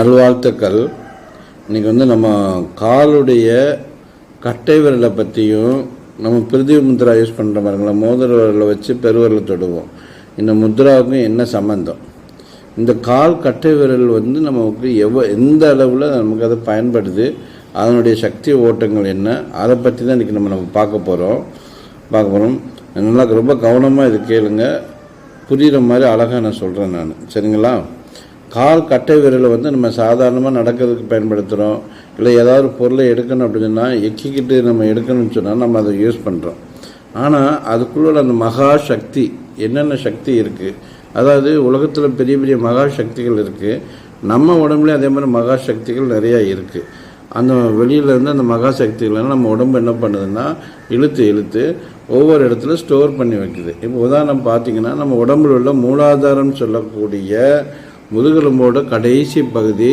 நல்வாழ்த்துக்கள். இன்றைக்கி நம்ம காலுடைய கட்டை விரலை பற்றியும் நம்ம பிரிதிவி முத்ரா யூஸ் பண்ணுற மாதிரிங்களா, மோதிர விரலை வச்சு பெருவிரலை தொடுவோம். இந்த முத்ராவுக்கும் என்ன சம்மந்தம்? இந்த கால் கட்டை விரல் நமக்கு எந்த அளவில் நமக்கு அது பயன்படுது, அதனுடைய சக்தி ஓட்டங்கள் என்ன, அதை பற்றி தான் இன்றைக்கி நம்ம பார்க்க போகிறோம். நல்லா ரொம்ப கவனமாக இது கேளுங்க, புரிகிற மாதிரி அழகாக நான் சொல்கிறேன் நான், சரிங்களா? கால் கட்டை விரலை நம்ம சாதாரணமாக நடக்கிறதுக்கு பயன்படுத்துகிறோம். இல்லை ஏதாவது பொருளை எடுக்கணும் அப்படின்னு சொன்னால் எக்கிக்கிட்டு நம்ம எடுக்கணும்னு சொன்னால் நம்ம அதை யூஸ் பண்ணுறோம். ஆனால் அதுக்குள்ள அந்த மகா சக்தி, என்னென்ன சக்தி இருக்குது, அதாவது உலகத்தில் பெரிய பெரிய மகா சக்திகள் இருக்குது. நம்ம உடம்புலேயே அதே மாதிரி மகா சக்திகள் நிறையா இருக்குது. அந்த வெளியிலேருந்து அந்த மகா சக்திகள்லாம் நம்ம உடம்பு என்ன பண்ணுதுன்னா இழுத்து ஒவ்வொரு இடத்துல ஸ்டோர் பண்ணி வைக்குது. இப்போ உதாரணம் பார்த்திங்கன்னா, நம்ம உடம்பில் உள்ள மூலாதாரம் சொல்லக்கூடிய முதுகெலும்போட கடைசி பகுதி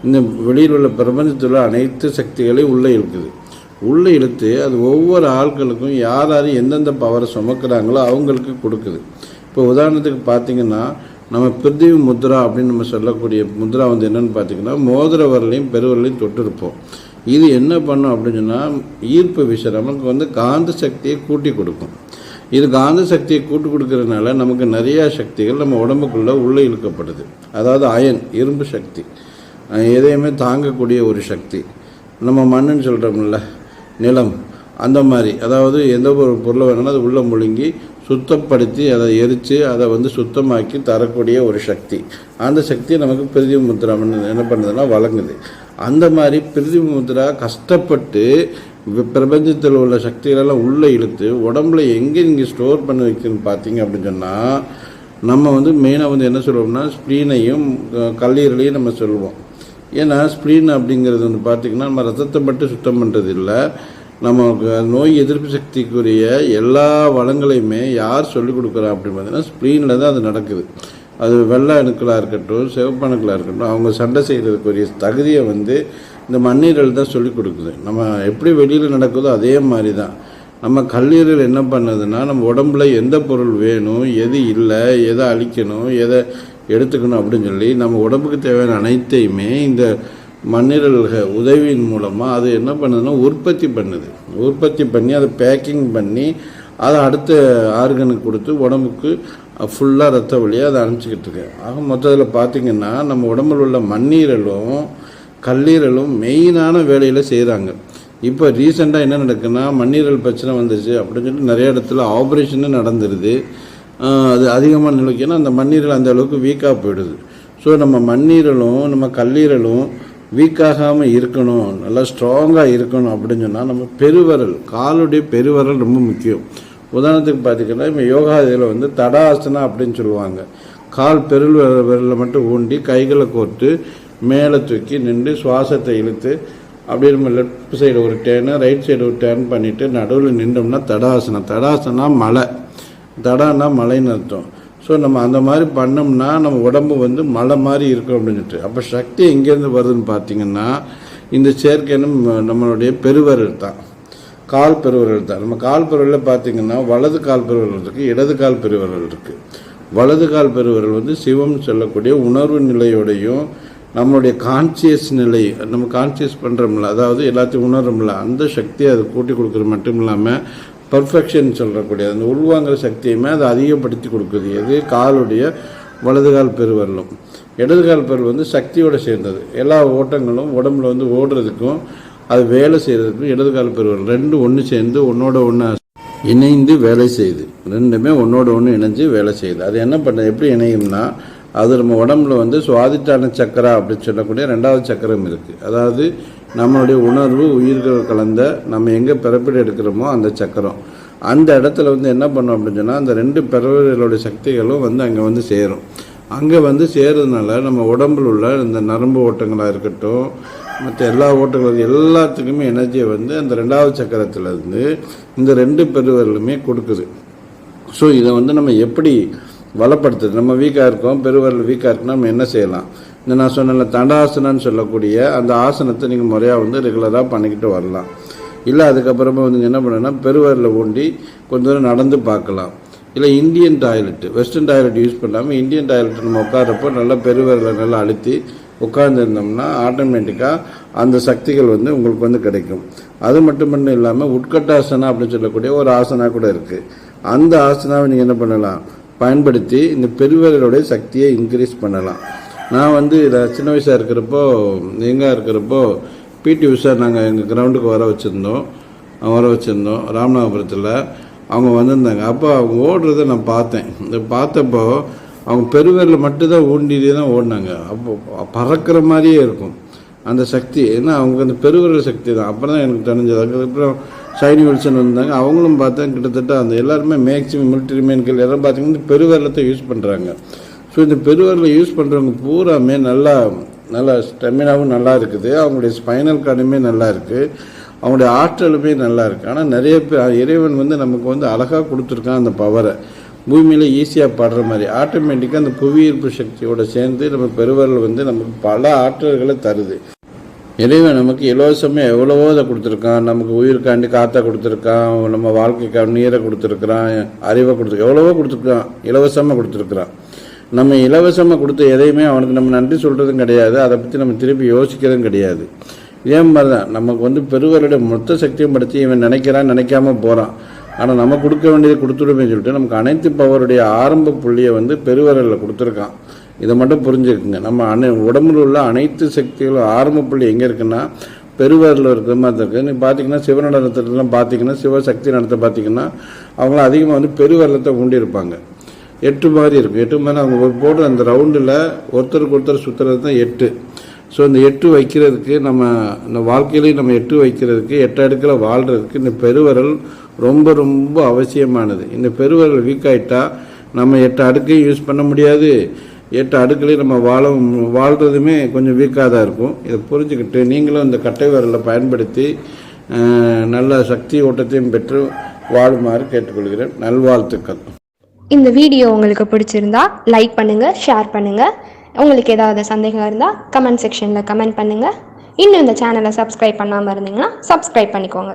இந்த வெளியில் உள்ள பிரபஞ்சத்தில் அனைத்து சக்திகளையும் உள்ளே இழுத்து அது ஒவ்வொரு ஆட்களுக்கும் யார் எந்தெந்த பவரை சுமக்கிறாங்களோ அவங்களுக்கு கொடுக்குது. இப்போ உதாரணத்துக்கு பார்த்திங்கன்னா, நம்ம பிரிதிவி முத்ரா அப்படின்னு நம்ம சொல்லக்கூடிய முத்ரா என்னென்னு பார்த்திங்கன்னா, மோதிர வரலையும் பெருவரலையும் தொட்டிருப்போம். இது என்ன பண்ணும் அப்படின்னு சொன்னால், ஈர்ப்பு விசை நமக்கு காந்த சக்தியை கூட்டி கொடுக்கும். இது காந்த சக்தியை கூட்டு கொடுக்கறதுனால நமக்கு நிறையா சக்திகள் நம்ம உடம்புக்குள்ளே உள்ளே இழுக்கப்படுது. அதாவது அயன், இரும்பு சக்தி, எதையுமே தாங்கக்கூடிய ஒரு சக்தி. நம்ம மண்ணுன்னு சொல்கிறோம்ல, நிலம், அந்த மாதிரி. அதாவது எந்த ஒரு பொருளை வேணாலும் அது உள்ளே முழுங்கி சுத்தப்படுத்தி அதை எரித்து அதை சுத்தமாக்கி தரக்கூடிய ஒரு சக்தி. அந்த சக்தியை நமக்கு பிரிதிவி முத்ரா என்ன பண்ணுறதுன்னா வழங்குது. அந்த மாதிரி பிரிதிவி முத்ரா கஷ்டப்பட்டு பிரபஞ்சத்தில் உள்ள சக்திகளெல்லாம் உள்ளே இழுத்து உடம்புல எங்கே நீங்கள் ஸ்டோர் பண்ணி வைக்கணும்னு பார்த்தீங்க அப்படின்னு சொன்னால், நம்ம மெயினாக என்ன சொல்லுவோம்னா ஸ்ப்ளீனையும் கல்லீரலையும் நம்ம சொல்லுவோம். ஏன்னா ஸ்ப்ளீன் அப்படிங்கிறது பார்த்திங்கன்னா நம்ம ரத்தத்தை மட்டும் சுத்தம் பண்ணுறது இல்லை, நமக்கு நோய் எதிர்ப்பு சக்திக்குரிய எல்லா வளங்களையுமே யார் சொல்லிக் கொடுக்குறா அப்படின்னு பார்த்தீங்கன்னா ஸ்ப்ளீனில் தான் அது நடக்குது. அது வெள்ளை அணுக்களாக இருக்கட்டும், சிவப்பு அணுக்களாக இருக்கட்டும், அவங்க சண்டை செய்கிறதுக்குரிய தகுதியை இந்த மண்ணீரல் தான் சொல்லிக் கொடுக்குது. நம்ம எப்படி வெளியில் நடக்குதோ அதே மாதிரி தான் நம்ம கல்லீரல் என்ன பண்ணுதுன்னா, நம்ம உடம்புல எந்த பொருள் வேணும், எது இல்லை, எதை அழிக்கணும், எதை எடுத்துக்கணும் அப்படின்னு சொல்லி நம்ம உடம்புக்கு தேவையான அனைத்தையுமே இந்த மண்ணீரல்கள் உதவியின் மூலமாக அது என்ன பண்ணுதுன்னா உற்பத்தி பண்ணி அதை பேக்கிங் பண்ணி அதை அடுத்த ஆர்கனுக்கு கொடுத்து உடம்புக்கு ஃபுல்லாக ரத்த வழியாக அதை அனுப்பிச்சிக்கிட்டு இருக்கு. ஆக மொத்தத்தில் பார்த்திங்கன்னா, நம்ம உடம்பில் உள்ள மண்ணீரலும் கல்லீரலும் மெயினான வேலையில் செய்கிறாங்க. இப்போ ரீசெண்டாக என்ன நடக்குன்னா, மண்ணீரல் பிரச்சனை வந்துருச்சு அப்படின்னு சொல்லிட்டு நிறைய இடத்துல ஆப்ரேஷனும் நடந்துருது. அது அதிகமாக நிலைக்குன்னா அந்த மண்ணீரல் அந்த அளவுக்கு வீக்காக போயிடுது. ஸோ நம்ம மண்ணீரலும் நம்ம கல்லீரலும் வீக்காகாமல் இருக்கணும், நல்லா ஸ்ட்ராங்காக இருக்கணும் அப்படின்னு சொன்னால் நம்ம பெருவரல், காலுடைய பெருவரல் ரொம்ப முக்கியம். உதாரணத்துக்கு பார்த்திங்கன்னா, இப்போ யோகா இதில் தடாசனா அப்படின்னு சொல்லுவாங்க. கால் விரலை மட்டும் ஊண்டி கைகளை கோர்த்து மேலே தூக்கி நின்று சுவாசத்தை இழுத்து அப்படியே நம்ம லெஃப்ட் சைடு ஒரு டேர்னு ரைட் சைடு ஒரு டேர்ன் பண்ணிவிட்டு நடுவில் நின்றோம்னா தடாசனா மலை, தடானா மலைன்னு அர்த்தம். ஸோ நம்ம அந்த மாதிரி பண்ணோம்னா நம்ம உடம்பு மலை மாதிரி இருக்கும் அப்படின்னு சொல்லிட்டு. அப்போ சக்தி எங்கேருந்து வருதுன்னு பார்த்திங்கன்னா, இந்த செயற்கைன்னு நம்மளுடைய பெருவரல் தான், கால் பெருவரல் தான். நம்ம கால் பெருவரில் பார்த்திங்கன்னா வலது கால் பெருவரல் இருக்குது, இடது கால் பெருவரல் இருக்குது. வலது கால் பெருவரல் சிவம்னு சொல்லக்கூடிய உணர்வு நிலையோடையும் நம்மளுடைய கான்சியஸ் நிலை, நம்ம கான்சியஸ் பண்ணுறோம்ல, அதாவது எல்லாத்தையும் உணர்றோம்ல, அந்த சக்தியை அது கூட்டி கொடுக்குறது மட்டும் இல்லாமல் பர்ஃபெக்ஷன் சொல்லக்கூடிய அந்த உள்வாங்கிற சக்தியுமே அதை அதிகப்படுத்தி கொடுக்குது. எது? காலுடைய வலது கால் பெருவரலும். இடது கால் பெருவல் சக்தியோடு சேர்ந்தது. எல்லா ஓட்டங்களும் உடம்புல ஓடுறதுக்கும் அது வேலை செய்கிறதுக்கும் இடது கால் பெருவரல் ரெண்டும் ஒன்று சேர்ந்து ஒன்றோட ஒன்று இணைந்து வேலை செய்யுது. ரெண்டுமே ஒன்றோட ஒன்று இணைஞ்சு வேலை செய்யுது. அது என்ன பண்ண எப்படி இணையும்னா, அது நம்ம உடம்புல சுவாதிஷ்டான சக்கரா அப்படின்னு சொல்லக்கூடிய ரெண்டாவது சக்கரம் இருக்குது. அதாவது நம்மளுடைய உணர்வு உயிர்கள் கலந்த நம்ம எங்கே பிறப்பிட எடுக்கிறோமோ அந்த சக்கரம், அந்த இடத்துல என்ன பண்ணோம் அப்படின்னு சொன்னால், அந்த ரெண்டு பிறவிகளுடைய சக்திகளும் அங்கே சேரும். அங்கே சேர்றதுனால நம்ம உடம்பில் உள்ள இந்த நரம்பு ஓட்டங்களாக இருக்கட்டும், மற்ற எல்லா ஓட்டங்களும் எல்லாத்துக்குமே எனர்ஜியை அந்த ரெண்டாவது சக்கரத்துலேருந்து இந்த ரெண்டு பெருவரலுமே கொடுக்குது. ஸோ இதை நம்ம எப்படி வளப்படுத்துது? நம்ம வீக்காக இருக்கோம், பெருவரல் வீக்காக இருக்குன்னா நம்ம என்ன செய்யலாம்? இந்த நான் சொன்ன தண்டாசனான்னு சொல்லக்கூடிய அந்த ஆசனத்தை நீங்கள் முறையாக ரெகுலராக பண்ணிக்கிட்டு வரலாம். இல்லை அதுக்கப்புறமா என்ன பண்ணணும்னா பெருவரலை ஊண்டி கொஞ்சம் தூரம் நடந்து பார்க்கலாம். இல்லை Indian toilet, western toilet use பண்ணாமல் இந்தியன் டாய்லெட் நம்ம உட்காரப்போ நல்லா பெருவிரலை நல்லா அழுத்தி உட்கார்ந்துருந்தோம்னா ஆட்டோமேட்டிக்காக அந்த சக்திகள் வந்து உங்களுக்கு வந்து கிடைக்கும். அது மட்டும் இல்லாமல் உட்கட்டாசனா அப்படின்னு சொல்லக்கூடிய ஒரு ஆசனா கூட இருக்குது. அந்த ஆசனாவை நீங்கள் என்ன பண்ணலாம், பயன்படுத்தி இந்த பெருவிரலுடைய சக்தியை இன்க்ரீஸ் பண்ணலாம். நான் வந்து இதை சின்ன வயசாக இருக்கிறப்போ பிடி உஷா நாங்கள் எங்கள் கிரவுண்டுக்கு வர வச்சுருந்தோம் ராமநாதபுரத்தில். அவங்க வந்திருந்தாங்க. அப்போ அவங்க ஓடுறதை நான் பார்த்தேன். பார்த்தப்போ அவங்க பெருவிரலில் மட்டும்தான் ஊண்டிகிட்டே தான் ஓடினாங்க. அப்போ பறக்கிற மாதிரியே இருக்கும் அந்த சக்தி. ஏன்னா அவங்க அந்த பெருவிரல் சக்தி தான். அப்புறம் தான் எனக்கு தெரிஞ்சது. அதுக்கப்புறம் ஷைனி வில்சன் வந்தாங்க. அவங்களும் பார்த்தேன் கிட்டத்தட்ட அந்த எல்லாருமே மேக்ஸிமம் மிலிட்டரி மேன்கள் எல்லாம் பார்த்தீங்கன்னா இந்த பெருவிரலத்தை யூஸ் பண்ணுறாங்க. ஸோ இந்த பெருவிரலை யூஸ் பண்ணுறவங்க பூராமே நல்லா ஸ்டெமினாவும் நல்லா இருக்குது. அவங்களுடைய ஸ்பைனல் கார்டுமே நல்லா இருக்குது. அவங்களுடைய ஆற்றலுமே நல்லா இருக்குது. ஆனால் நிறைய பேர் இறைவன் வந்து நமக்கு வந்து அழகாக கொடுத்துருக்கான் அந்த பவரை. பூமியில் ஈஸியாக படுற மாதிரி ஆட்டோமேட்டிக்காக அந்த புவியீர்ப்பு சக்தியோடு சேர்ந்து நம்ம பெருவிரல் வந்து நமக்கு பல ஆற்றல்களை தருது. இறைவன் நமக்கு இலவசமாக எவ்வளவோ அதை கொடுத்துருக்கான். நமக்கு உயிருக்காண்டி காற்றை கொடுத்துருக்கான், நம்ம வாழ்க்கைக்காக நீரை கொடுத்துருக்குறான், அறிவை எவ்வளவோ கொடுத்துருக்கான், இலவசமாக கொடுத்துருக்குறான். நம்ம இலவசமாக கொடுத்த எதையுமே அவனுக்கு நம்ம நன்றி சொல்கிறதும் கிடையாது, அதை பற்றி நம்ம திருப்பி யோசிக்கிறதும் கிடையாது. இதே மாதிரி தான் நமக்கு வந்து பெருவருடைய மொத்த சக்தியும் படுத்தி இவன் நினைக்காம போகிறான். ஆனால் நம்ம கொடுக்க வேண்டியதை கொடுத்துடுமே சொல்லிட்டு நமக்கு அனைத்து பவருடைய ஆரம்ப புள்ளியை வந்து பெருவரலில் கொடுத்துருக்கான். இதை மட்டும் புரிஞ்சுக்குங்க. நம்ம உடம்புல உள்ள அனைத்து சக்திகளும் ஆரம்ப புள்ளி எங்கே இருக்குன்னா பெருவரில் இருக்கிற மாதிரி இருக்குது. நீ பார்த்தீங்கன்னா சிவநடனத்திலாம் பார்த்தீங்கன்னா சிவசக்தி நடத்த பார்த்தீங்கன்னா அவங்களாம் அதிகமாக வந்து பெருவரலத்தை ஊண்டியிருப்பாங்க. 8 மாதிரி இருக்கும். 8 மாதிரி அவங்க போடுற அந்த ரவுண்டில் ஒருத்தருக்கு ஒருத்தர் சுற்றுறது தான் 8. ஸோ இந்த 8 வைக்கிறதுக்கு நம்ம இந்த வாழ்க்கையிலையும் நம்ம 8 வைக்கிறதுக்கு 8 அடுக்கில் வாழ்கிறதுக்கு இந்த பெருவரல் ரொம்ப ரொம்ப அவசியமானது. இந்த பெருவரல் வீக் ஆகிட்டா நம்ம 8 அடுக்கையும் யூஸ் பண்ண முடியாது. 8 அடுக்களையும் நம்ம வாழ்கிறதுமே கொஞ்சம் வீக்காக தான் இருக்கும். இதை புரிஞ்சுக்கிட்டு நீங்களும் இந்த கட்டை விரலை பயன்படுத்தி நல்ல சக்தி ஓட்டத்தையும் பெற்று வாழுமாறு கேட்டுக்கொள்கிறேன். நல்வாழ்த்துக்கள். இந்த வீடியோ உங்களுக்கு பிடிச்சிருந்தா லைக் பண்ணுங்கள், ஷேர் பண்ணுங்கள். உங்களுக்கு ஏதாவது சந்தேகம் இருந்தால் கமெண்ட் செக்ஷனில் கமெண்ட் பண்ணுங்கள். இன்னும் இந்த சேனலை சப்ஸ்கிரைப் பண்ணாமல் இருந்தீங்கன்னா சப்ஸ்கிரைப் பண்ணிக்கோங்க.